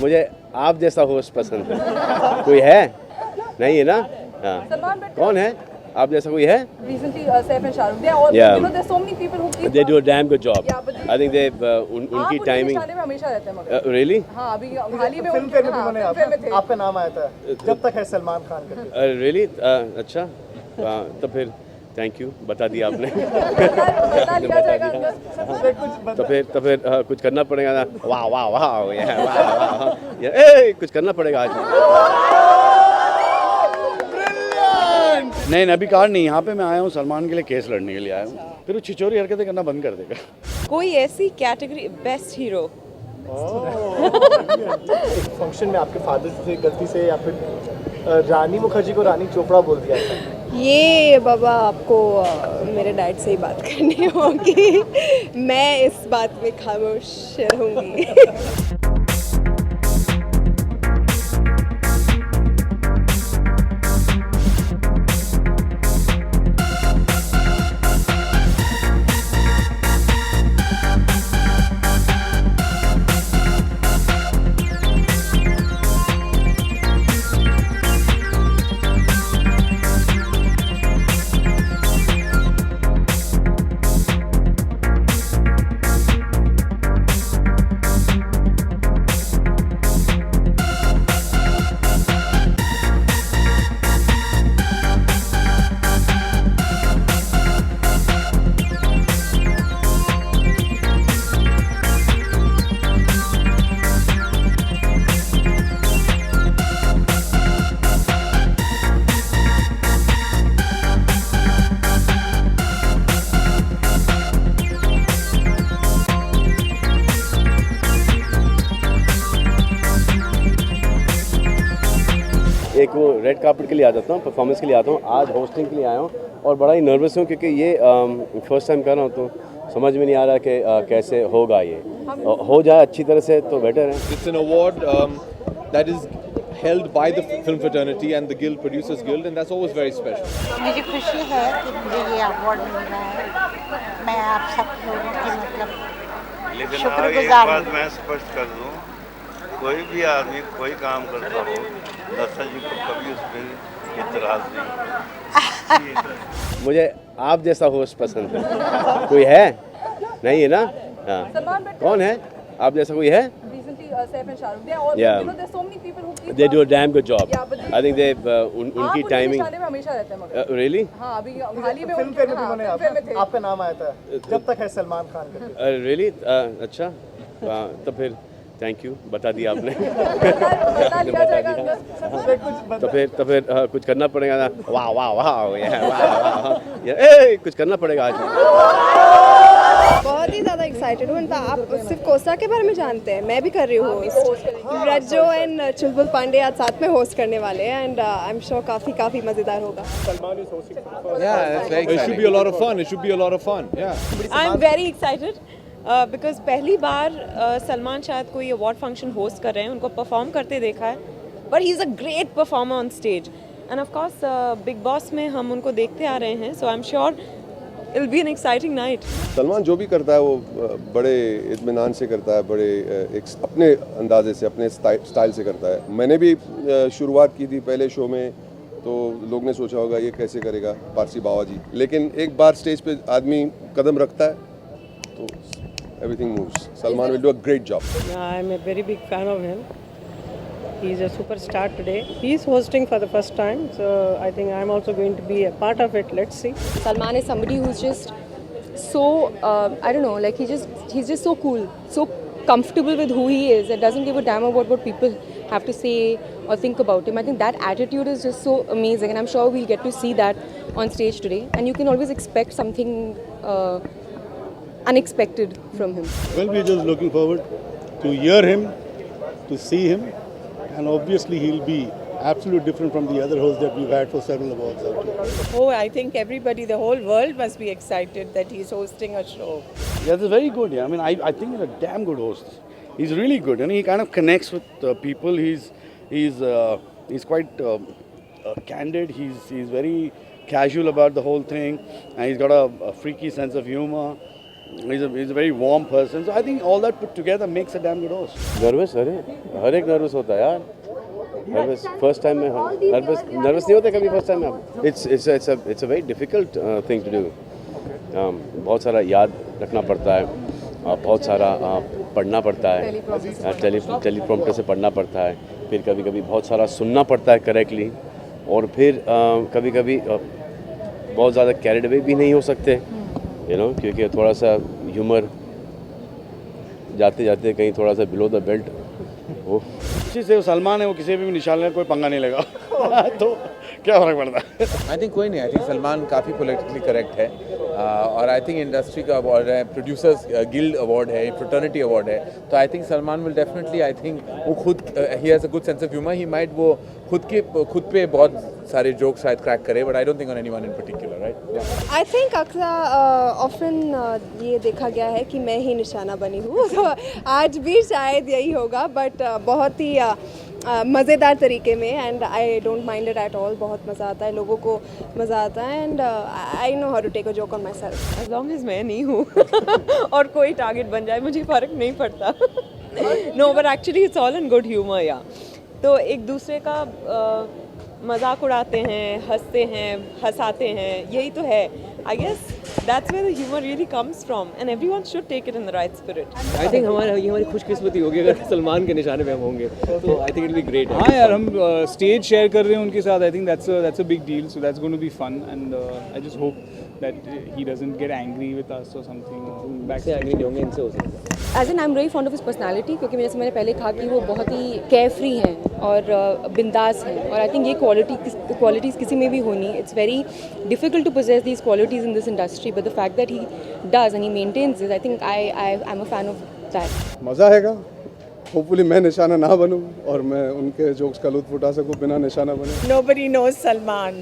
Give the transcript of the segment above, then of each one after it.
मुझे आप जैसा होस्ट पसंद है। कोई है? नहीं है ना? हाँ। कौन है? आप जैसा कोई है? Recently, Saif and Shahrukh, they are all, Yeah. you know, there's so many people who keep. They do a damn good job. Yeah, but I think they उनकी आप टाइमिंग निशाने में हमेशा रहते हैं मगर। really? हाँ, अभी हाल ही में फिल्म फेयर में भी उन्होंने फिल्म में थे। आपका नाम आया था जब तक है सलमान खान करके। really? अच्छा। तो फिर थैंक यू, बता दिया आपने। बता दिया जाएगा अंदर। तो फिर कुछ करना पड़ेगा ना। वाह वाह वाह, ये वाह वाह, ये कुछ करना पड़ेगा आज। नहीं अभी कार नहीं, यहाँ पे मैं आया हूँ सलमान के लिए केस लड़ने के लिए आया हूँ, फिर वो छिचोरी हरकतें करना बंद कर देगा। कोई ऐसी कैटेगरी बेस्ट हीरो। फंक्शन में आपके फादर से गलती से या फिर रानी मुखर्जी को रानी चोपड़ा बोल दिया था। ये बाबा आपको मेरे डैड से ही बात करनी होगी। मैं इस बात में खामोश रहूँगी। एक वो रेड कार्पेट के लिए आ जाता हूँ, परफॉर्मेंस के लिए आता हूँ, आज होस्टिंग के लिए आया हूँ और बड़ा ही नर्वस हूँ क्योंकि ये फर्स्ट टाइम कर रहा हूँ, तो समझ में नहीं आ रहा कि कैसे होगा ये। हो जाए अच्छी तरह से तो बेटर है। It's an award that is held by the film fraternity and the guild, producers guild, and that's always very special. मुझे खुशी है कि मुझे ये अवार्ड मिल रहा है। मैं आप सब लोगों की मतलब शुक्रगुजार हूँ। मैं स्पष्ट कर दूं, कोई भी आदमी कोई काम करता हो, दर्शक जी को कभी उस पर इतराज नहीं। मुझे आप जैसा होस्ट पसंद है। कोई है? नहीं है ना? हाँ। कौन है? आप जैसा कोई है? Recently, Saif and Shahrukh, they are all, Yeah. you know, there's so many people who keep. They do a damn good job. Yeah, but I think they उनकी आप टाइमिंग निशाने में हमेशा रहते हैं मगर। really? हाँ, अभी हाल ही में फिल्म फेयर में भी उन्होंने फिल्म में थे। आपका नाम आया था जब तक है सलमान खान करके। really? अच्छा। तो फिर थैंक यू, बता दिया आपने। बता दिया जाएगा अंदर। तो फिर कुछ करना पड़ेगा ना। वाह वाह वाह, ये वाह वाह, ये कुछ करना पड़ेगा आज। बहुत ही ज़्यादा एक्साइटेड हूँ। आप सिर्फ कोसा के बारे में जानते हैं, मैं भी कर रही हूँ होस्ट। रज्जो एंड चुलबुल पांडे आज साथ में होस्ट करने वाले हैं एंड आई एम श्योर काफ़ी मज़ेदार होगा। Yeah, that's very exciting. It should be a lot of fun. It should be a lot of fun. Yeah. I am very excited because पहली बार सलमान शायद कोई अवार्ड फंक्शन होस्ट कर रहे हैं, उनको परफॉर्म करते देखा है, but he is a great performer on stage and of course Bigg Boss में हम उनको देखते आ रहे हैं, so I am sure it will be an exciting night. Salman जो भी करता है वो बड़े इत्मीनान से करता है, बड़े एक अपने अंदाजे से, अपने स्टाइल से करता है। मैंने भी शुरुआत की थी पहले शो में, तो लोग ने सोचा होगा ये कैसे करेगा पारसी बाबा जी, लेकिन एक बार स्टेज पे आदमी कदम रखता है तो everything moves. Salman will do a great job. I'm a very big fan of him. He's a superstar today. He's hosting for the first time, so I think I'm also going to be a part of it. Let's see. Salman is somebody who's just so I don't know, like he's just so cool, so comfortable with who he is. It doesn't give a damn about what people have to say or think about him. I think that attitude is just so amazing, and I'm sure we'll get to see that on stage today. And you can always expect something unexpected from him. Well, we're just looking forward to hear him, to see him, and obviously he'll be absolutely different from the other hosts that we've had for several awards out here. Oh, I think everybody, the whole world must be excited that he's hosting a show. Yeah, that's very good. Yeah, I mean, I think he's a damn good host. He's really good, and he kind of connects with people. He's quite candid. He's very casual about the whole thing, and he's got a freaky sense of humor. he's a very warm person. So I think all that put together makes a damn good host. Nervous, अरे हर एक nervous होता है यार. Nervous first time में nervous नहीं होता कभी first time में. It's a very difficult thing to do. बहुत सारा याद रखना पड़ता है, बहुत सारा पढ़ना पड़ता है, टेलीप्रॉम्प्टर से पढ़ना पड़ता है, फिर कभी कभी बहुत सारा सुनना पड़ता है करेक्टली, और फिर कभी कभी बहुत ज़्यादा कैरिड अवे भी नहीं हो सकते, क्योंकि थोड़ा सा ह्यूमर जाते जाते कहीं थोड़ा सा बिलो द बेल्ट वो किसी से सलमान है, वो किसी भी निशान लेना कोई पंगा नहीं लेगा. तो क्या फर्क पड़ता है. आई थिंक कोई नहीं. आई थिंक सलमान काफ़ी पोलिटिकली करेक्ट है, और आई थिंक इंडस्ट्री का अवार्ड है, प्रोड्यूसर्स गिल्ड अवार्ड है, फ्रेटर्निटी अवार्ड है. तो I think Salman will definitely, I think वो खुद he has a good sense of humour. He might वो खुद पे बहुत सारे जोक शायद क्रैक करे, but I don't think on anyone in particular, right. I think अक्सर ऑफन ये देखा गया है कि मैं ही निशाना बनी हूँ. तो आज भी शायद यही होगा, बट बहुत ही मज़ेदार तरीके में, and I don't mind it at all. बहुत मज़ा आता है, लोगों को मज़ा आता है, and I know how to take a joke on myself. As long as मैं नहीं हूँ और कोई टारगेट बन जाए, मुझे फ़र्क नहीं पड़ता. No, but actually it's all in good humour. या तो एक दूसरे का मजाक उड़ाते हैं, हंसते हैं, हंसाते हैं, यही तो है. I guess that's where the humour really comes from, and everyone should take it in the right spirit. I think हमारी खुशकिस्मती होगी अगर सलमान के निशाने पे हम होंगे, तो I think it will be great. हाँ यार, हम स्टेज शेयर कर रहे हैं उनके साथ. I think that's a big deal, so that's going to be fun, and I just hope that he doesn't get angry with us or something. Back से angry नहीं होंगे, इनसे हो सकता है. As an I am very fond of his personality, क्योंकि जैसे मैंने पहले कहा कि वो बहुत ही केयरफ्री हैं और बिंदास हैं, और आई थिंक ये क्वालिटीज़ किसी में भी होनी. It's very difficult to possess these qualities in this industry, but the fact that he does and he maintains this, I think I am a fan of that. मज़ा आएगा. Hopefully मैं निशाना ना बनूं और मैं उनके जोक्स का लुत्फ उठा सकूं बिना निशाना बने. Nobody knows Salman.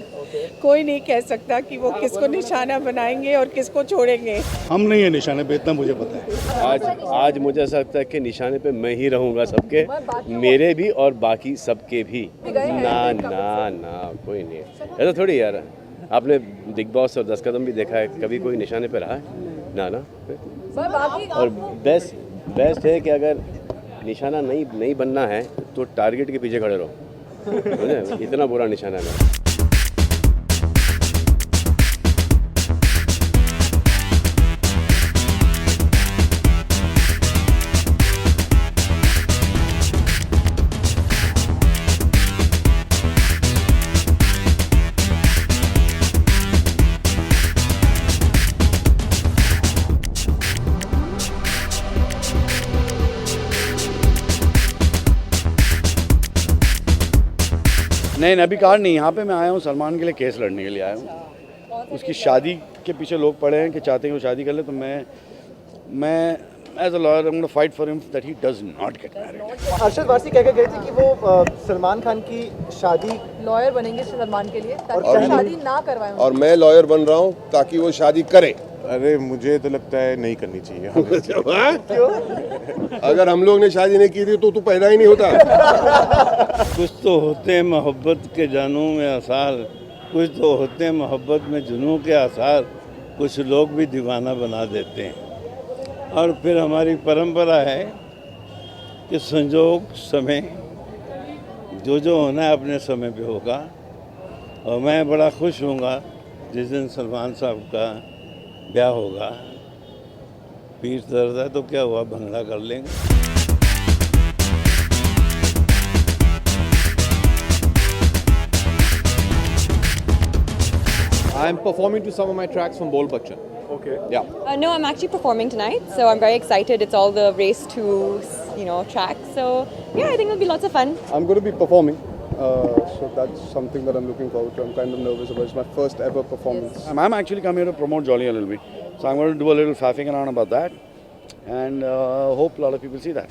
कोई नहीं कह सकता कि वो किसको निशाना बनाएंगे और किसको छोड़ेंगे. हम नहीं है निशाने पे, इतना मुझे पता है. आज मुझे ऐसा लगता है कि निशाने पे मैं ही रहूँगा, सबके, मेरे भी और बाकी सबके भी. ना ना ना, कोई नहीं. ऐसा थोड़ी यार, आपने बिग बॉस और 10 कदम भी देखा है, कभी कोई निशाने पे रहा है? ना ना. और बेस्ट है कि अगर निशाना नहीं बनना है तो टारगेट के पीछे खड़े रहो. इतना बुरा निशाना है. नहीं, अभी कार नहीं. यहाँ पे मैं आया हूँ सलमान के लिए केस लड़ने के लिए आया हूँ. उसकी शादी के पीछे लोग पड़े हैं कि चाहते हैं वो शादी कर ले, तो मैं as a lawyer I am going to fight for him that he does not get married. Arshad Warsi कह के गए थे कि वो सलमान खान की शादी लॉयर बनेंगे सलमान के लिए ताकि शादी ना करवाएं, और मैं लॉयर बन रहा हूँ ताकि वो शादी करे. अरे मुझे तो लगता है नहीं करनी चाहिए. क्यों? अगर हम लोग ने शादी नहीं की थी तो तू पैदा ही नहीं होता. कुछ तो होते हैं मोहब्बत के जानों में आसार, कुछ तो होते हैं मोहब्बत में जुनून के आसार, कुछ लोग भी दीवाना बना देते हैं. और फिर हमारी परंपरा है कि संजोग समय जो होना है अपने समय पे होगा. और मैं बड़ा खुश होऊंगा जिस दिन सलमान साहब का ब्याह होगा. पीठ दर्द है तो क्या हुआ, भंगड़ा कर लेंगे. I'm performing to some of my tracks from Bol Bachchan. Okay. Yeah. No, I'm actually performing tonight, so I'm very excited. It's all the race to, tracks. So yeah, I think it'll be lots of fun. I'm going to be performing. So that's something that I'm looking forward to. I'm kind of nervous about it. It's my first ever performance. I'm actually come here to promote Jolly a little bit. So I'm going to do a little faffing around about that, and hope a lot of people see that.